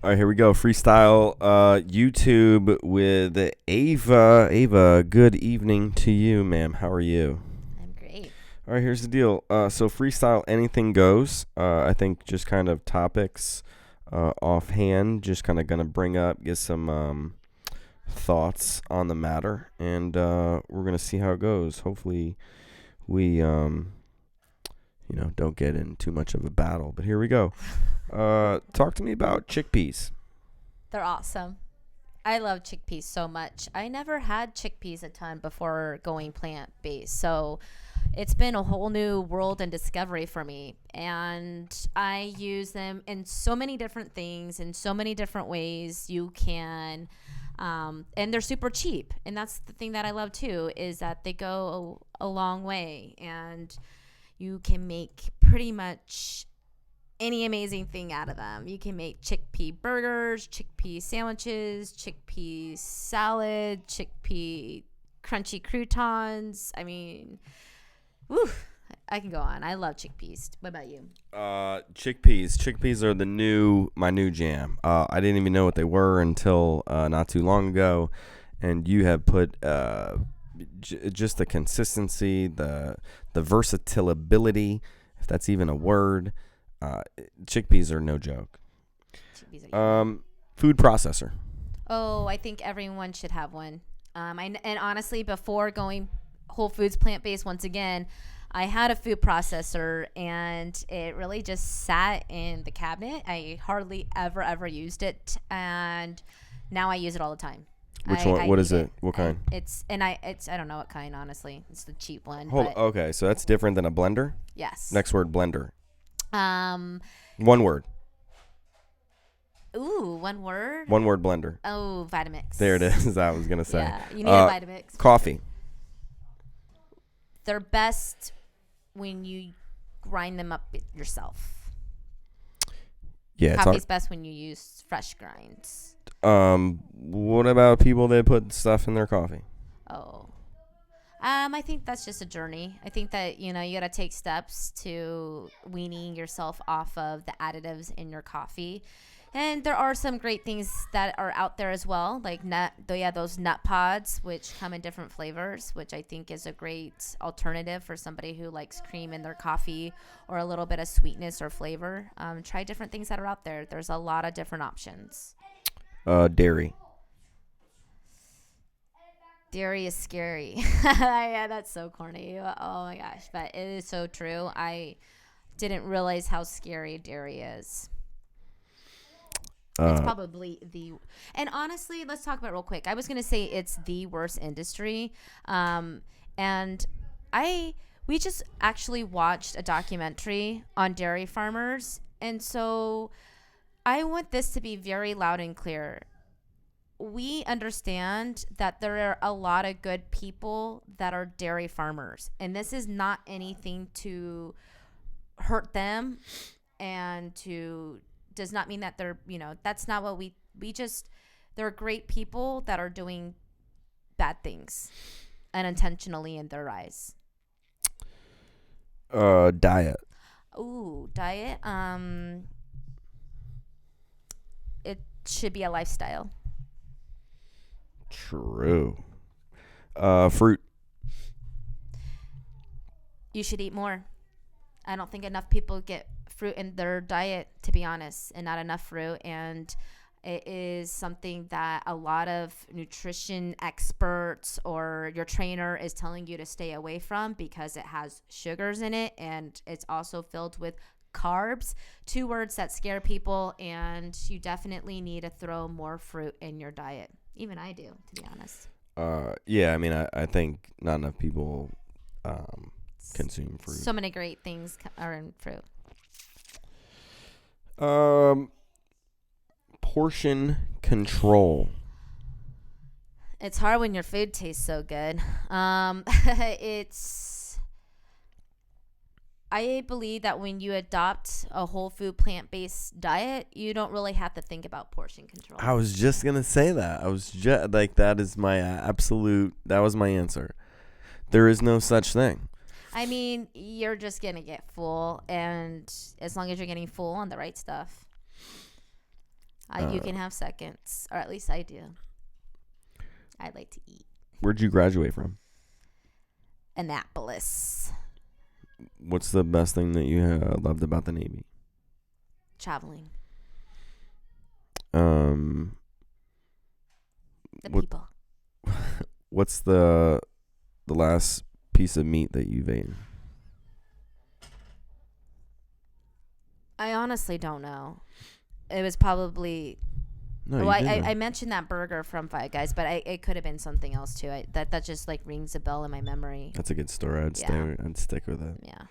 All right, here we go. Freestyle YouTube with Ava. Ava, good evening to you, ma'am. How are you? I'm great. All right, here's the deal. So freestyle, anything goes. I think just kind of topics offhand, just kind of going to bring up, get some thoughts on the matter, and we're going to see how it goes. Hopefully we, don't get in too much of a battle, but here we go. Talk to me about chickpeas. They're awesome. I love chickpeas so much. I never had chickpeas a ton before going plant based. So it's been a whole new world and discovery for me. And I use them in so many different things, in so many different ways. You can, and they're super cheap. And that's the thing that I love too, is that they go a long way. And you can make pretty much any amazing thing out of them. You can make chickpea burgers, chickpea sandwiches, chickpea salad, chickpea crunchy croutons. I mean, whew, I can go on. I love chickpeas. What about you? Chickpeas. Chickpeas are my new jam. I didn't even know what they were until not too long ago, and you have put just the consistency, the versatility, if that's even a word. Chickpeas are no joke. Chickpeas are Food processor. Oh, I think everyone should have one. And honestly, before going Whole Foods plant-based once again, I had a food processor and it really just sat in the cabinet. I hardly ever used it, and now I use it all the time. Which one? What is it? What kind? I don't know what kind, honestly. It's the cheap one. Okay, so that's different than a blender? Yes. Next word, blender. Um. One word. Ooh, one word. One word blender. Oh, Vitamix. There it is. I was gonna say. Yeah, you need a Vitamix. Coffee. They're best when you grind them up yourself. Yeah. Coffee's best when you use fresh grinds. What about people that put stuff in their coffee? Oh. I think that's just a journey. I think that, you got to take steps to weaning yourself off of the additives in your coffee. And there are some great things that are out there as well, like those nut pods, which come in different flavors, which I think is a great alternative for somebody who likes cream in their coffee or a little bit of sweetness or flavor. Try different things that are out there. There's a lot of different options. Dairy. Dairy is scary. Yeah, that's so corny. Oh my gosh, but it is so true. I didn't realize how scary dairy is. It's probably and honestly, let's talk about it real quick. I was going to say it's the worst industry. And we just actually watched a documentary on dairy farmers. And so I want this to be very loud and clear. We understand that there are a lot of good people that are dairy farmers, and this is not anything to hurt them, and does not mean that they're, that's not what we just, they're great people that are doing bad things unintentionally in their eyes. Diet. Ooh, diet. It should be a lifestyle. True. Fruit. You should eat more. I don't think enough people get fruit in their diet, to be honest, and not enough fruit. And it is something that a lot of nutrition experts or your trainer is telling you to stay away from because it has sugars in it, and it's also filled with carbs, two words that scare people, and you definitely need to throw more fruit in your diet. Even I do, to be honest. Yeah, I mean, I think not enough people consume fruit. So many great things are in fruit. Portion control. It's hard when your food tastes so good. I believe that when you adopt a whole food plant-based diet, you don't really have to think about portion control. I was just going to say that. I was just like, that is my that was my answer. There is no such thing. I mean, you're just going to get full, and as long as you're getting full on the right stuff. You can have seconds, or at least I do. I like to eat. Where'd you graduate from? Annapolis. What's the best thing that you loved about the Navy? Traveling. Um, The what- people. What's the last piece of meat that you've eaten? I honestly don't know. It was probably. No, Well, you didn't. I mentioned that burger from Five Guys, but it could have been something else too. That just like rings a bell in my memory. That's a good story. Yeah. I'd stick with it. Yeah.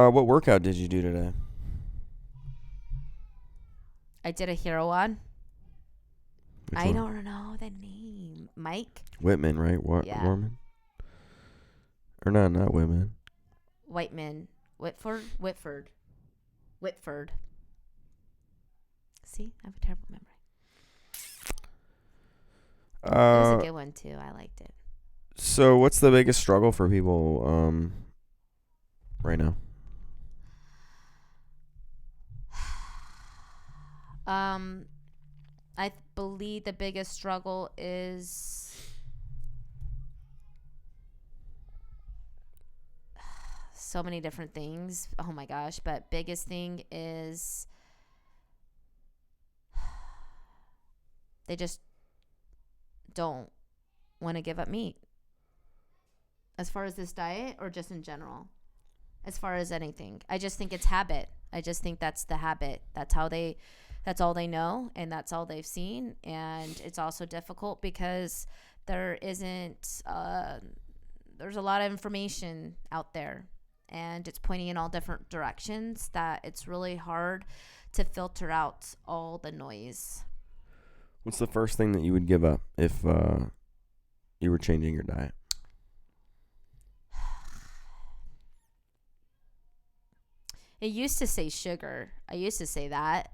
What workout did you do today? I did a hero one. Which I one? don't know the name. Mike Whitman, right? Yeah. Warman? Or not Whitman. Whiteman. Whitford. See, I have a terrible memory. It was a good one too. I liked it. So what's the biggest struggle for people right now? I believe the biggest struggle is so many different things. Oh my gosh, but biggest thing is they just don't want to give up meat. As far as this diet or just in general? As far as anything. I just think it's habit. I just think that's the habit. That's all they know and that's all they've seen. And it's also difficult because there's a lot of information out there and it's pointing in all different directions that it's really hard to filter out all the noise. What's the first thing that you would give up if you were changing your diet? It used to say sugar. I used to say that.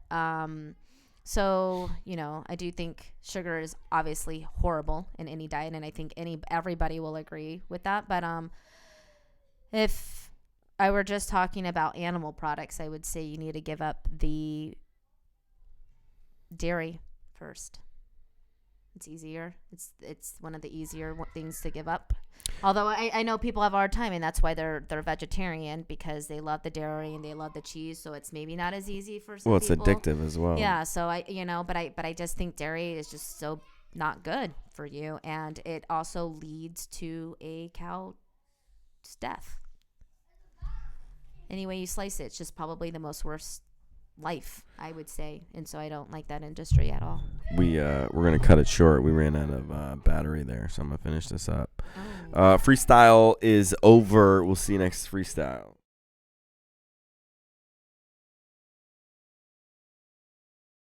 So, I do think sugar is obviously horrible in any diet, and I think everybody will agree with that. But if I were just talking about animal products, I would say you need to give up the dairy first. It's easier. It's one of the easier things to give up. Although I know people have a hard time, and that's why they're vegetarian, because they love the dairy and they love the cheese. So it's maybe not as easy for some people. Well, it's addictive as well. Yeah. So but I just think dairy is just so not good for you, and it also leads to a cow's death. Any way you slice it, it's just probably the most worst life, I would say, and so I don't like that industry at all. We're gonna cut it short. We ran out of battery there, so I'm gonna finish this up. Oh. Freestyle is over. We'll see you next freestyle.